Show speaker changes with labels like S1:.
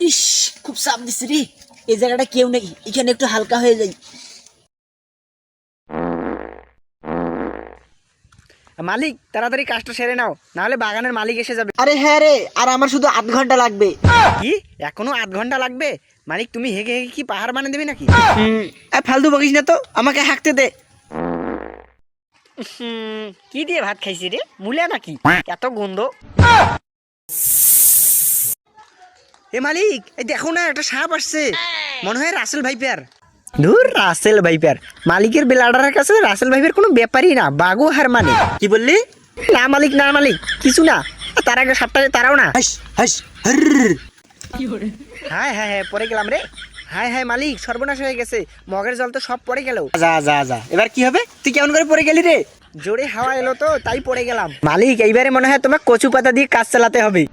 S1: ইস, খুব চাপ দিচ্ছে রে। এই জায়গাটা কেউ নেই, এখানে একটু হালকা হয়ে যাই।
S2: মালিক তাড়াতাড়ি কাজটা সেরে নাও, নাহলে বাগানের মালিক এসে যাবে।
S1: আরে হ্যাঁ রে, আর আমার শুধু 8 ঘন্টা লাগবে।
S2: কি এখনো 8 ঘন্টা লাগবে? মালিক তুমি হেগে হেগে কি পাহাড় বানিয়ে দেবে নাকি?
S1: ফালতু বকিস না তো, আমাকে হাঁকতে দে।
S2: কি দিয়ে ভাত খাইছি রে, মুলা নাকি? এত গন্ধ। এ মালিক, এই দেখো না, একটা সাপ আসছে, মনে হয় রাসেল ভাইপার। ধুর, রাসেল ভাইপার! মালিকের বেলাডারের কাছে রাসেল ভাইপার কোনো ব্যাপারই না, বাগো হার মানে।
S1: কি বললি?
S2: না মালিক, না মালিক, কিছু না। তার আগে সাপটাকে তারাও না।
S1: হাস হাস হর্র।
S2: হ্যাঁ হ্যাঁ হ্যাঁ, পড়ে গেলাম রে। হ্যাঁ হ্যাঁ মালিক, সর্বনাশ হয়ে গেছে, মগের জল তো সব পড়ে গেল।
S1: যা যা যা, এবার কি হবে? তুই কেমন করে পড়ে গেলি রে?
S2: জোরে হাওয়া এলো তো তাই পড়ে গেলাম। মালিক এইবারে মনে হয় তোমার কচু পাতা দিয়ে কাজ চালাতে হবে।